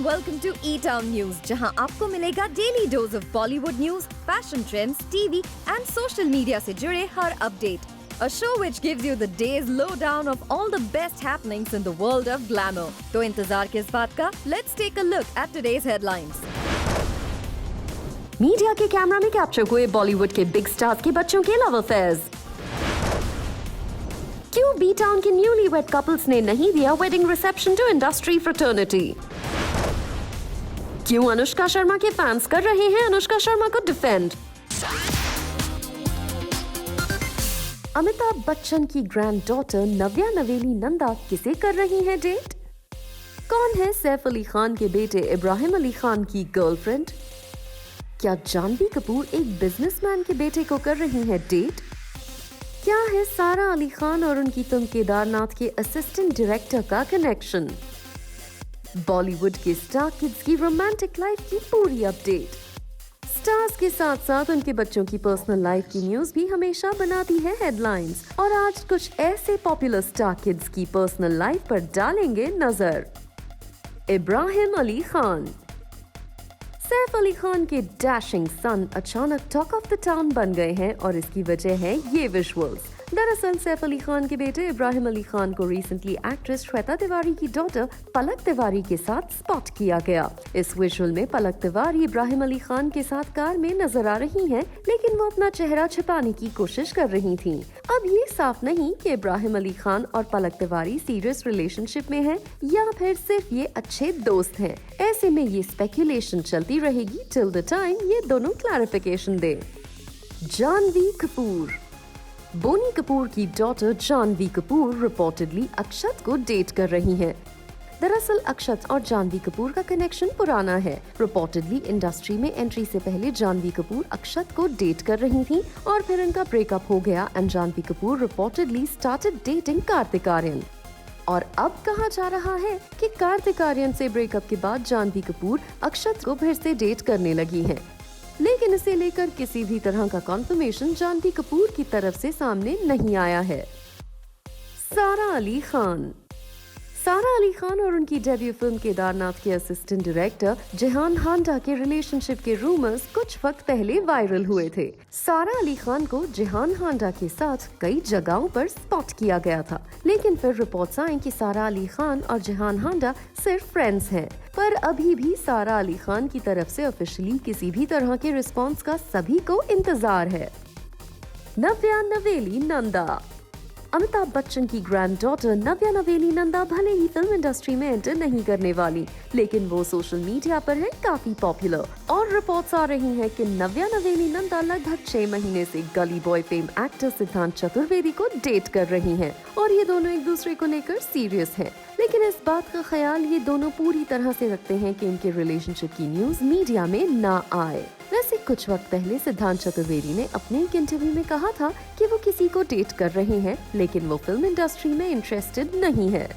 welcome to E-Town News, जहां आपको मिलेगा daily dose of Bollywood news, fashion trends, TV and social media से जुड़े हर update. A show which gives you the day's lowdown of all the best happenings in the world of glamour. तो इंतजार किस बात का? Let's take a look at today's headlines. Media के camera में capture हुए बॉलीवुड के बिग स्टार्स के बच्चों के लव अफेयर्स. क्यों बी टाउन के न्यूली वेड कपल्स ने नहीं दिया wedding reception to industry fraternity? क्यों अनुष्का शर्मा के फैंस कर रहे हैं अनुष्का शर्मा को डिफेंड? अमिताभ बच्चन की ग्रैंड डॉटर नव्या नवेली नंदा किसे कर रही हैं डेट? कौन है सैफ अली खान के बेटे इब्राहिम अली खान की गर्लफ्रेंड? क्या जानवी कपूर एक बिजनेसमैन के बेटे को कर रही हैं डेट? क्या है सारा अली खान और उनकी तुम केदारनाथ के असिस्टेंट डायरेक्टर का कनेक्शन? बॉलीवुड के स्टार किड्स की रोमांटिक लाइफ की पूरी अपडेट. स्टार्स के साथ साथ उनके बच्चों की पर्सनल लाइफ की न्यूज भी हमेशा बनाती है हेडलाइंस, और आज कुछ ऐसे पॉपुलर स्टार किड्स की पर्सनल लाइफ पर डालेंगे नजर. इब्राहिम अली खान. सैफ अली खान के डैशिंग सन अचानक टॉक ऑफ द टाउन बन गए हैं और इसकी वजह है ये विजुअल्स. दरअसल सैफ अली खान के बेटे इब्राहिम अली खान को रिसेंटली एक्ट्रेस श्वेता तिवारी की डॉटर पलक तिवारी के साथ स्पॉट किया गया. इस विजुअल में पलक तिवारी इब्राहिम अली खान के साथ कार में नजर आ रही हैं, लेकिन वो अपना चेहरा छिपाने की कोशिश कर रही थीं. अब ये साफ नहीं कि इब्राहिम अली खान और पलक तिवारी सीरियस रिलेशनशिप में हैं या फिर सिर्फ ये अच्छे दोस्त हैं. ऐसे में ये स्पेकुलेशन चलती रहेगी टिल द टाइम ये दोनों क्लैरिफिकेशन दे. जानवी कपूर. बोनी कपूर की डॉटर जानवी कपूर रिपोर्टेडली अक्षत को डेट कर रही हैं. दरअसल अक्षत और जानवी कपूर का कनेक्शन पुराना है. रिपोर्टेडली इंडस्ट्री में एंट्री से पहले जानवी कपूर अक्षत को डेट कर रही थीं और फिर इनका ब्रेकअप हो गया and Janhvi Kapoor reportedly started dating Kartik Aaryan. और अब कहा जा रहा है कि कार्तिक आर्यन से ब्रेकअप के बाद जानवी कपूर अक्षत को फिर से डेट करने लगी हैं. लेकिन इसे लेकर किसी भी तरह का कंफर्मेशन जानवी कपूर की तरफ से सामने नहीं आया है. सारा अली खान. सारा अली खान और उनकी डेब्यू फिल्म केदारनाथ के असिस्टेंट डायरेक्टर जिहान हांडा के रिलेशनशिप के रूमर्स कुछ वक्त पहले वायरल हुए थे. सारा अली खान को जिहान हांडा के साथ कई जगहों पर स्पॉट किया गया था, लेकिन फिर रिपोर्ट्स आई कि सारा अली खान और जिहान हांडा सिर्फ फ्रेंड्स हैं. पर अभी भी सारा अली खान की तरफ से ऑफिशियली किसी भी तरह के रिस्पॉन्स का सभी को इंतजार है. नव्या नवेली नंदा. अमिताभ बच्चन की ग्रैंड डॉटर नव्या नवेली नंदा भले ही फिल्म इंडस्ट्री में एंटर नहीं करने वाली, लेकिन वो सोशल मीडिया पर है काफी पॉपुलर. और रिपोर्ट्स आ रही हैं कि नव्या नवेली नंदा लगभग 6 महीने से गली बॉय फेम एक्टर सिद्धांत चतुर्वेदी को डेट कर रही हैं और ये दोनों एक दूसरे को लेकर सीरियस हैं. लेकिन इस बात का ख्याल ये दोनों पूरी तरह से रखते हैं कि उनके रिलेशनशिप की न्यूज मीडिया में ना आए. वैसे कुछ वक्त पहले सिद्धांत चतुर्वेदी ने अपने एक इंटरव्यू में कहा था कि वो किसी को डेट कर रहे हैं, लेकिन वो फिल्म इंडस्ट्री में इंटरेस्टेड नहीं है.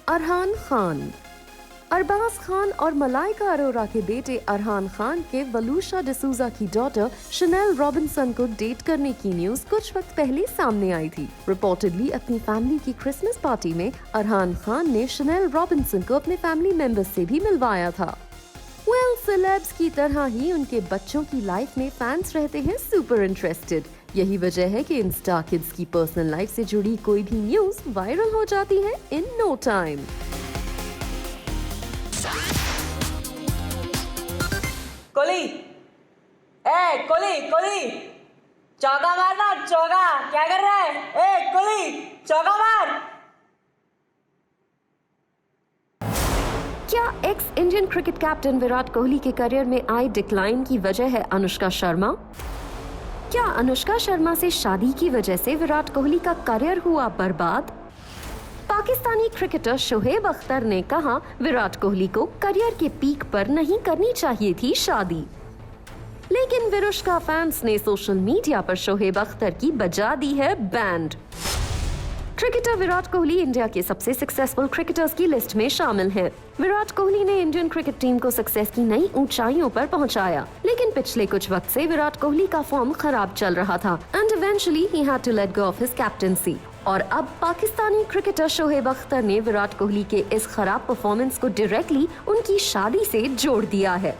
अरहान खान. अरबाज खान और मलाइका अरोरा के बेटे अरहान खान के वलूशा डिसूजा की डॉटर शनेल रॉबिन्सन को डेट करने की न्यूज कुछ वक्त पहले सामने आई थी. रिपोर्टेडली अपनी फैमिली की क्रिसमस पार्टी में अरहान खान ने शनेल रॉबिन्सन को अपने फैमिली मेंबर्स से भी मिलवाया था. सेलेब्स की तरह ही उनके बच्चों की लाइफ में फैंस रहते हैं सुपर इंटरेस्टेड. यही वजह है कि इन स्टार किड्स की पर्सनल लाइफ से जुड़ी कोई भी न्यूज वायरल हो जाती है in no time. Kohli, Kohli, चौका मारना, चौका. क्या कर रहा है? कोहली, चौका मार. क्या x Indian cricket captain Virat Kohli के करियर में आई डिक्लाइन की वजह है अनुष्का शर्मा? क्या अनुष्का शर्मा से शादी की वजह से विराट कोहली का करियर हुआ बर्बाद? पाकिस्तानी क्रिकेटर शोएब अख्तर ने कहा विराट कोहली को करियर के पीक पर नहीं करनी चाहिए थी शादी. लेकिन विरुष्का फैंस ने सोशल मीडिया पर शोएब अख्तर की बजा दी है band. Cricketer Virat Kohli India के सबसे सक्सेसफुल क्रिकेटर्स की लिस्ट में शामिल हैं. विराट कोहली ने इंडियन क्रिकेट टीम को सक्सेस की नई ऊंचाइयों पर पहुंचाया, लेकिन पिछले कुछ वक्त से विराट कोहली का फॉर्म खराब चल रहा था and eventually he had to let go off his captaincy. और अब पाकिस्तानी क्रिकेटर शोएब अख्तर ने विराट कोहली के इस खराब परफॉर्मेंस को डायरेक्टली उनकी शादी से जोड़ दिया है।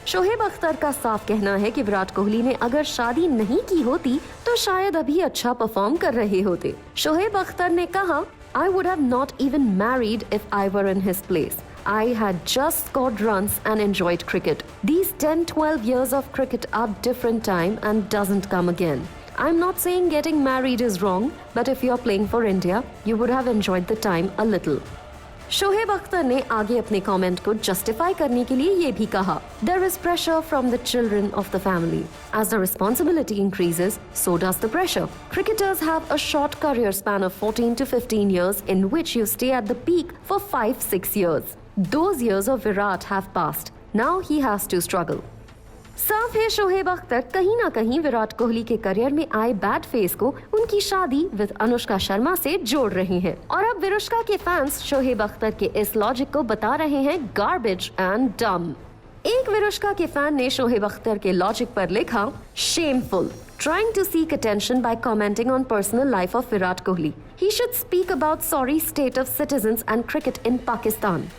शोएब अख्तर का साफ कहना है कि विराट कोहली ने अगर शादी नहीं की होती तो शायद अभी अच्छा परफॉर्म कर रहे होते। शोएब अख्तर ने कहा, I would have not even married if I were in his place. I had just scored runs and enjoyed cricket. These 10-12 years of cricket are different time and doesn't come again. I'm not saying getting married is wrong, but if you're playing for India, you would have enjoyed the time a little. Shoaib Akhtar ने आगे अपने comment को justify करने के लिए ये भी कहा, There is pressure from the children of the family. As the responsibility increases, so does the pressure. Cricketers have a short career span of 14 to 15 years in which you stay at the peak for 5-6 years. Those years of Virat have passed. Now he has to struggle. साफ है शोएब अख्तर कहीं ना कहीं विराट कोहली के career में आए bad face को उनकी शादी विद अनुष्का शर्मा से जोड़ रहे हैं। और अब विरुष्का के फैंस शोएब अख्तर के इस लॉजिक को बता रहे हैं गार्बेज एंड डम। एक विरुष्का के फैन ने शोएब अख्तर के लॉजिक पर लिखा, shameful, trying to seek attention by commenting on personal life of Virat Kohli. He should speak about sorry state of citizens and cricket in Pakistan.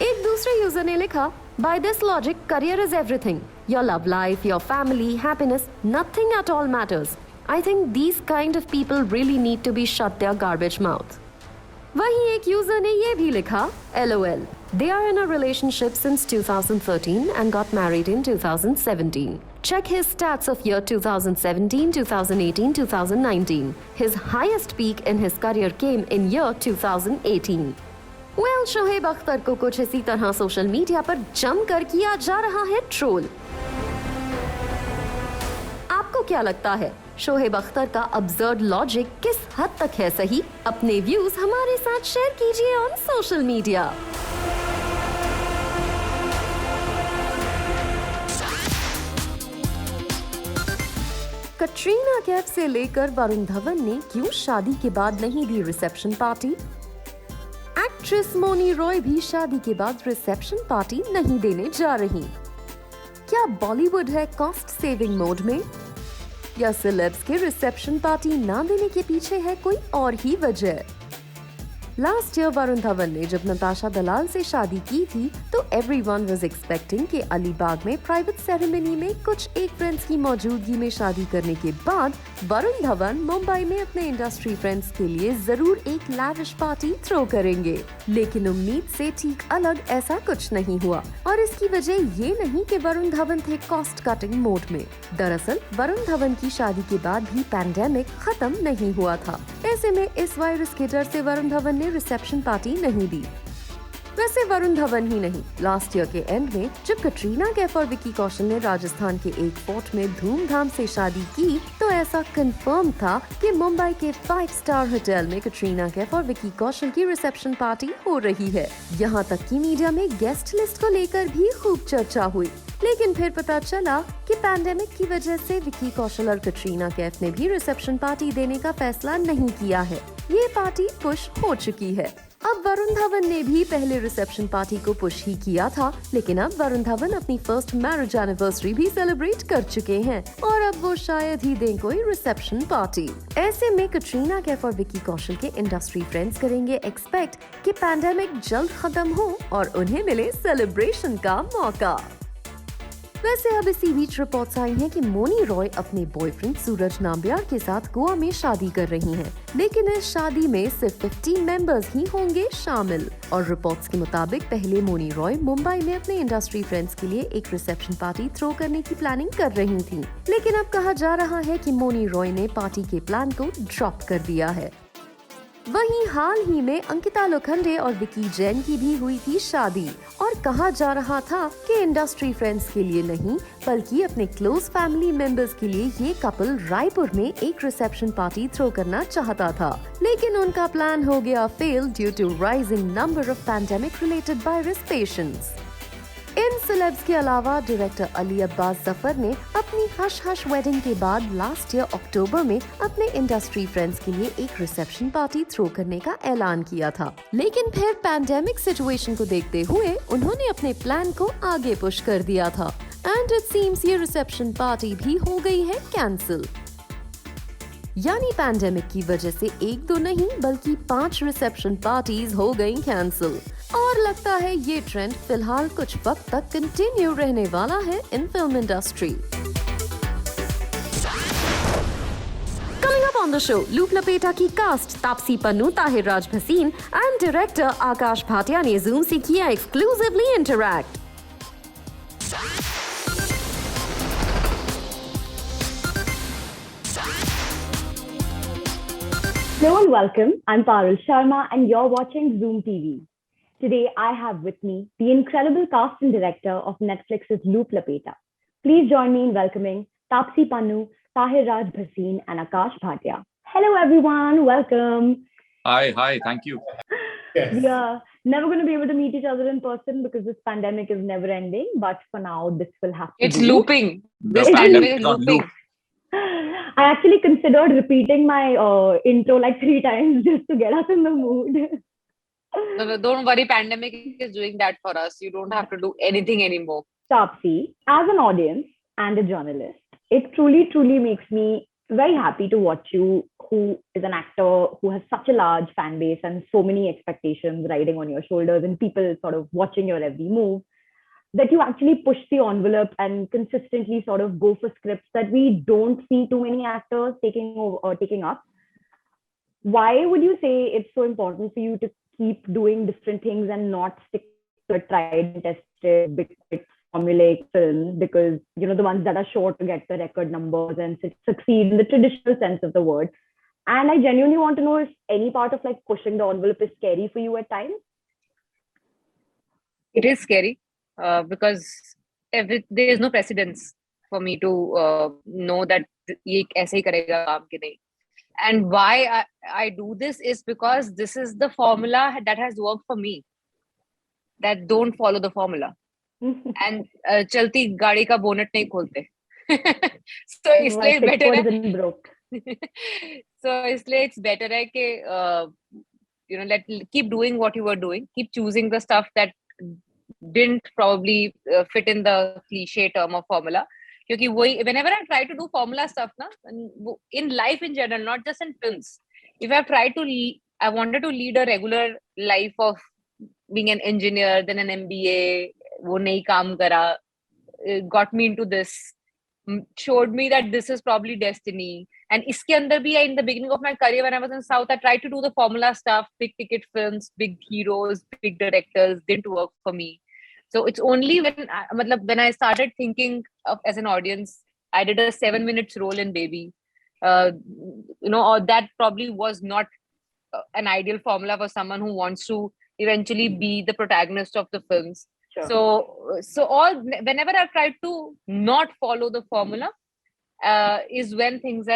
एक दूसरे यूजर ने लिखा, By this logic, career is everything. Your love life, your family, happiness, nothing at all matters. I think these kind of people really need to be shut their garbage mouth. वहीं एक user ने ये भी लिखा, LOL. They are in a relationship since 2013 and got married in 2017. Check his stats of year 2017, 2018, 2019. His highest peak in his career came in year 2018. Well, Shoaib Akhtar को कुछ इसी तरह सोशल मीडिया पर जमकर किया जा रहा है ट्रोल। आपको क्या लगता है, शोएब अख्तर का अब्सर्ड लॉजिक किस हद तक है सही? अपने व्यूज हमारे साथ शेयर कीजिए on social media. Katrina Kaif से लेकर वरुण धवन ने क्यों शादी के बाद नहीं दी reception party? Actress Mouni Roy भी शादी के बाद रिसेप्शन पार्टी नहीं देने जा रही। क्या बॉलीवुड है कॉस्ट सेविंग मोड में, या सेलेब्स के रिसेप्शन पार्टी ना देने के पीछे है कोई और ही वजह? लास्ट ईयर वरुण धवन ने जब नताशा दलाल से शादी की थी तो एवरीवन वाज एक्सपेक्टिंग कि अलीबाग में प्राइवेट सेरेमनी में कुछ एक फ्रेंड्स की मौजूदगी में शादी करने के बाद वरुण धवन मुंबई में अपने इंडस्ट्री फ्रेंड्स के लिए जरूर एक लैविश पार्टी थ्रो करेंगे। लेकिन उम्मीद से ठीक अलग ऐसा कुछ नहीं हुआ, और इसकी वजह ये नहीं कि वरुण धवन थे कॉस्ट कटिंग मोड में। दरअसल वरुण धवन की शादी के बाद भी पैंडेमिक खत्म नहीं हुआ था। ऐसे में इस वायरस के डर से वरुण धवन ने रिसेप्शन पार्टी नहीं दी। वैसे वरुण धवन ही नहीं, लास्ट ईयर के एंड में जब कटरीना कैफ और विकी कौशल ने राजस्थान के एक फोर्ट में धूमधाम से शादी की तो ऐसा कंफर्म था कि मुंबई के 5 स्टार होटल में कटरीना कैफ और विकी कौशल की रिसेप्शन पार्टी हो रही है। यहाँ तक कि मीडिया में गेस्ट लिस्ट को लेकर भी खूब चर्चा हुई। लेकिन फिर पता चला कि पैंडेमिक की वजह से विकी कौशल और कटरीना कैफ ने भी रिसेप्शन पार्टी देने का फैसला नहीं किया है। ये पार्टी पुश हो चुकी है। अब वरुण धवन ने भी पहले रिसेप्शन पार्टी को पुश ही किया था, लेकिन अब वरुण धवन अपनी फर्स्ट मैरिज एनिवर्सरी भी सेलिब्रेट कर चुके हैं और अब वो शायद ही दें कोई रिसेप्शन पार्टी। ऐसे में कटरीना कैफ और विकी कौशल के इंडस्ट्री फ्रेंड्स करेंगे एक्सपेक्ट कि पैंडेमिक जल्द खत्म हो और उन्हें मिले सेलिब्रेशन का मौका। वैसे अब इसी बीच रिपोर्ट्स आई हैं कि मोनी रॉय अपने बॉयफ्रेंड सूरज नाम्बियार के साथ गोवा में शादी कर रही हैं, लेकिन इस शादी में सिर्फ 15 मेंबर्स ही होंगे शामिल। और रिपोर्ट्स के मुताबिक पहले मोनी रॉय मुंबई में अपने इंडस्ट्री फ्रेंड्स के लिए एक रिसेप्शन पार्टी थ्रो करने की प्लानिंग कर रही थी, लेकिन अब कहा जा रहा है कि मोनी रॉय ने पार्टी के प्लान को ड्रॉप कर दिया है। वहीं हाल ही में अंकिता लोखंडे और विकी जैन की भी हुई थी शादी, और कहा जा रहा था कि इंडस्ट्री फ्रेंड्स के लिए नहीं बल्कि अपने क्लोज फैमिली मेंबर्स के लिए ये कपल रायपुर में एक रिसेप्शन पार्टी थ्रो करना चाहता था, लेकिन उनका प्लान हो गया fail due to rising number of pandemic related virus patients. इन सेलेब्स के अलावा डायरेक्टर अली अब्बास जफर ने अपनी हश हश वेडिंग के बाद लास्ट ईयर अक्टूबर में अपने इंडस्ट्री फ्रेंड्स के लिए एक रिसेप्शन पार्टी थ्रो करने का ऐलान किया था, लेकिन फिर पैंडेमिक सिचुएशन को देखते हुए उन्होंने अपने प्लान को आगे पुश कर दिया था एंड इट सीम्स ये रिसेप्शन पार्टी भी हो गई है कैंसिल। यानी पैंडेमिक की वजह से एक दो नहीं बल्कि 5 रिसेप्शन पार्टीज हो गई कैंसिल। और लगता है ये ट्रेंड फिलहाल कुछ वक्त तक कंटिन्यू रहने वाला है in film industry. Coming up on the show, Loop Lapeta की cast Taapsee Pannu, Tahir Bhasin and director Akash Bhatia ने जूम से किया exclusively interact. Hello and welcome. I'm Anushka Sharma and you're watching Zoom TV. Today I have with me the incredible cast and director of Netflix's Loop Lapeta. Please join me in welcoming Taapsee Pannu, Tahir Bhasin and Aakash Bhatia. Hello everyone, welcome. Hi, thank you. Yes. We are never going to be able to meet each other in person because this pandemic is never ending, but for now this will have to It's looping. The pandemic is on loop. I actually considered repeating my intro like 3 times just to get us in the mood. No, don't worry. Pandemic is doing that for us. You don't have to do anything anymore. Taapsee, as an audience and a journalist, it truly makes me very happy to watch you, who is an actor who has such a large fan base and so many expectations riding on your shoulders and people sort of watching your every move, that you actually push the envelope and consistently sort of go for scripts that we don't see too many actors taking up. Why would you say it's so important for you to keep doing different things and not stick to a tried and tested big formulaic films? Because, you know, the ones that are sure to get the record numbers and succeed in the traditional sense of the word. And I genuinely want to know if any part of like pushing the envelope is scary for you at times. It is scary. Because there is no precedence for me to know that ye aise hi karega kaam ki nahi. And why I do this is because this is the formula that has worked for me. That don't follow the formula. And chalti gaadi ka bonnet nahi kholte. So isliye better hai. So isliye it's better hai कि you know, keep doing what you were doing. Keep choosing the stuff that didn't probably fit in the cliche term of formula. Because whenever I try to do formula stuff, in life in general, not just in films, if I wanted to lead a regular life of being an engineer, then an MBA, wo nahi kaam kara, got me into this, showed me that this is probably destiny. And iske andar bhi, in the beginning of my career, when I was in South, I tried to do the formula stuff, big ticket films, big heroes, big directors, didn't work for me. So it's only when I started thinking of as an audience, I did a 7 minutes role in Baby. You know, or that probably was not an ideal formula for someone who wants to eventually be the protagonist of the films. Sure. So whenever I've tried to not follow the formula, is when things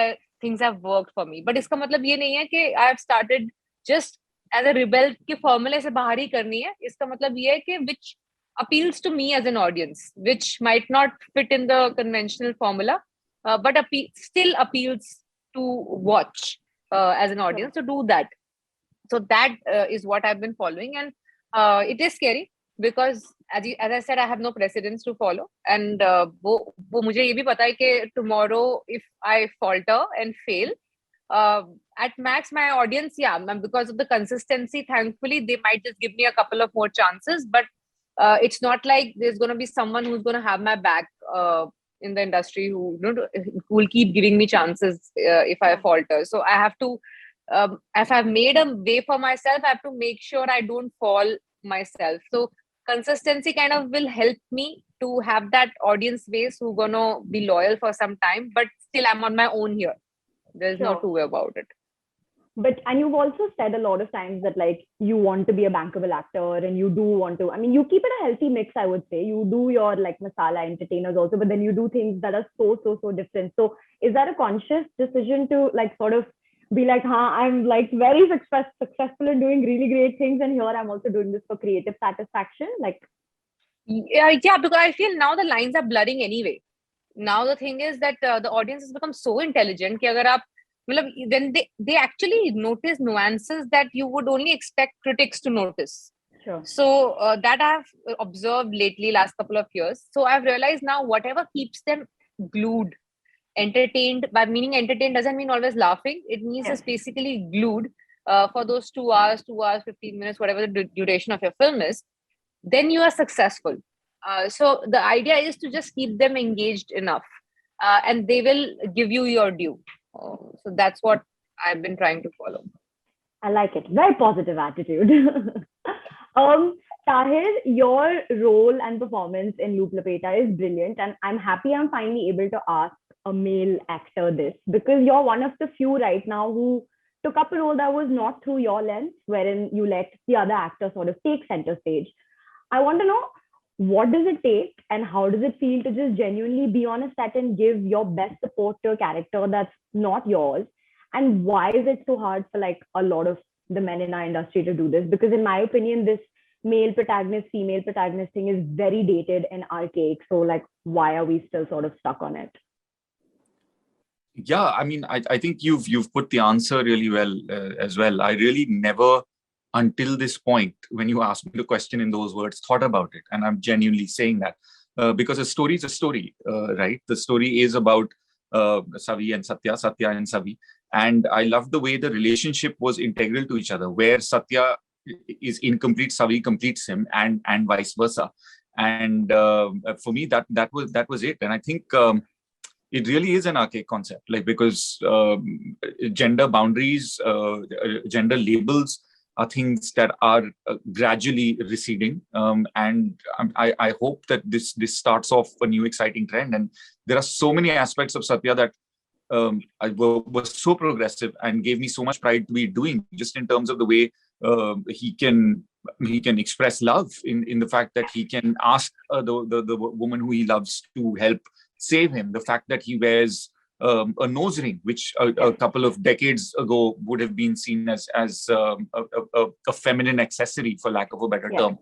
have worked for me. But iska matlab ye nahi hai कि I have started just as a rebel कि formula se bahar hi karni hai. Iska matlab ye hai कि which appeals to me as an audience, which might not fit in the conventional formula, but still appeals to watch as an audience. So do that. So that is what I've been following, and it is scary because as I said, I have no precedence to follow, and वो मुझे ये भी पता है कि tomorrow if I falter and fail, at max my audience, because of the consistency, thankfully they might just give me a couple of more chances, but it's not like there's going to be someone who's going to have my back in the industry who will keep giving me chances if I falter. So I have to, if I've made a way for myself, I have to make sure I don't fall myself. So consistency kind of will help me to have that audience base who's going to be loyal for some time, but still I'm on my own here. There's no two way about it. But, and you've also said a lot of times that like you want to be a bankable actor and you do want to, I mean, you keep it a healthy mix, I would say. You do your like masala entertainers also, but then you do things that are so different. So is that a conscious decision to like sort of be like, I'm like very successful in doing really great things, and here I'm also doing this for creative satisfaction? Like, yeah, because I feel now the lines are blurring anyway. Now the thing is that the audience has become so intelligent कि अगर आप then they actually notice nuances that you would only expect critics to notice. Sure. So that I've observed lately, last couple of years. So I've realized now whatever keeps them glued entertained. By meaning entertained doesn't mean always laughing. It means Yeah. it's basically glued for those 2 hours, 15 minutes, whatever the duration of your film is, then you are successful. So the idea is to just keep them engaged enough, and they will give you your due. So that's what I've been trying to follow. I like it. Very positive attitude. Tahir, your role and performance in Loop Lapeta is brilliant, and I'm happy I'm finally able to ask a male actor this, because you're one of the few right now who took up a role that was not through your lens, wherein you let the other actor sort of take center stage. I want to know, what does it take and how does it feel to just genuinely be on a set and give your best support to a character that's not yours? And why is it so hard for like a lot of the men in our industry to do this? Because in my opinion, this male protagonist, female protagonist thing is very dated and archaic. So like, why are we still sort of stuck on it? Yeah, I mean, I think you've put the answer really well as well. I really never, until this point, when you asked me the question in those words, thought about it. And I'm genuinely saying that because a story is a story, right? The story is about Savi and Satya and Savi. And I love the way the relationship was integral to each other, where Satya is incomplete, Savi completes him, and vice versa. And for me, that was it. And I think it really is an archaic concept, like, because gender boundaries, gender labels are things that are gradually receding. And I hope that this starts off a new exciting trend. And there are so many aspects of Satya that was so progressive and gave me so much pride to be doing, just in terms of the way he can express love in the fact that he can ask the woman who he loves to help save him. The fact that he wears a nose ring, which a couple of decades ago would have been seen as a feminine accessory, for lack of a better term.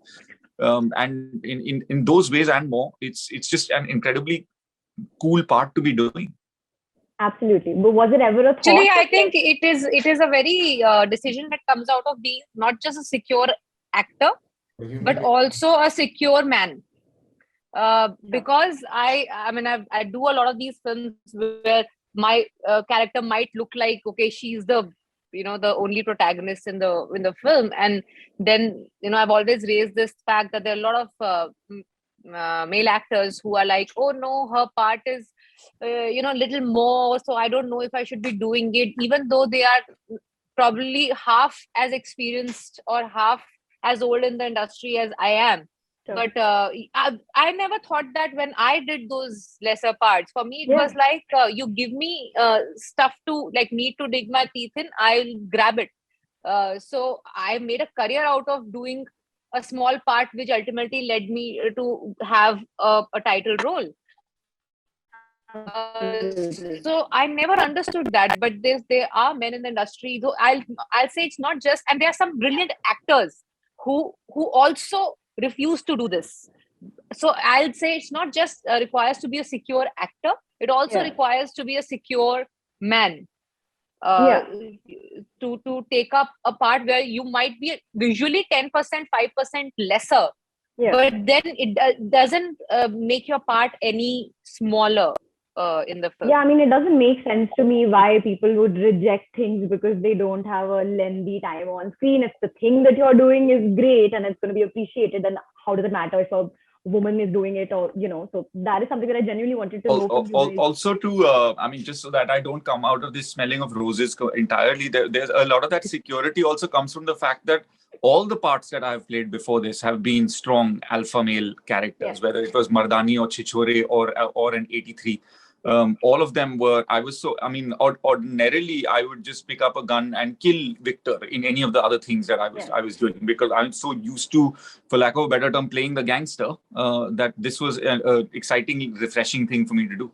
And in those ways and more, it's just an incredibly cool part to be doing. Absolutely. But was it ever a thought? Actually, I think it is a very decision that comes out of being not just a secure actor, but also a secure man. Because I mean, I do a lot of these films where my character might look like, okay, she's the only protagonist in the film, and then I've always raised this fact that there are a lot of male actors who are like, oh no, her part is little more, so I don't know if I should be doing it, even though they are probably half as experienced or half as old in the industry as I am. Sure. But I never thought that when I did those lesser parts. For me, it was like, you give me stuff to like need to dig my teeth in, I'll grab it. So I made a career out of doing a small part, which ultimately led me to have a title role. So I never understood that, but there are men in the industry. So I'll say it's not just, and there are some brilliant actors who also refuse to do this. So I'll say it's not just requires to be a secure actor, it also requires to be a secure man. To take up a part where you might be visually 10%, 5% lesser, but then it doesn't make your part any smaller in the film. Yeah, I mean, it doesn't make sense to me why people would reject things because they don't have a lengthy time on screen. If the thing that you're doing is great and it's going to be appreciated, then how does it matter if a woman is doing it, or so that is something that I genuinely wanted to know from you guys. Also to I mean, just so that I don't come out of this smelling of roses entirely, there's a lot of that security also comes from the fact that all the parts that I've played before this have been strong alpha male characters, whether it was Mardani or Chichore or an 83. All of them were, ordinarily I would just pick up a gun and kill Victor in any of the other things that I was doing, because I'm so used to, for lack of a better term, playing the gangster, that this was an exciting, refreshing thing for me to do.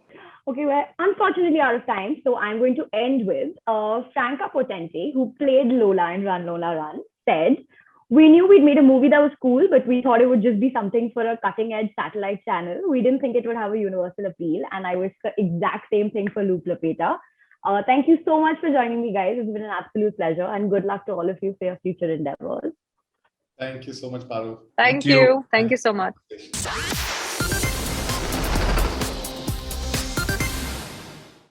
Okay, well, unfortunately out of time, so I'm going to end with Franca Potente, who played Lola in Run Lola Run, said, "We knew we'd made a movie that was cool, but we thought it would just be something for a cutting-edge satellite channel. We didn't think it would have a universal appeal." And I wish the exact same thing for Loop Lapeta. Thank you so much for joining me, guys. It's been an absolute pleasure, and good luck to all of you for your future endeavors. Thank you so much, Paru. Thank you. Thank you so much.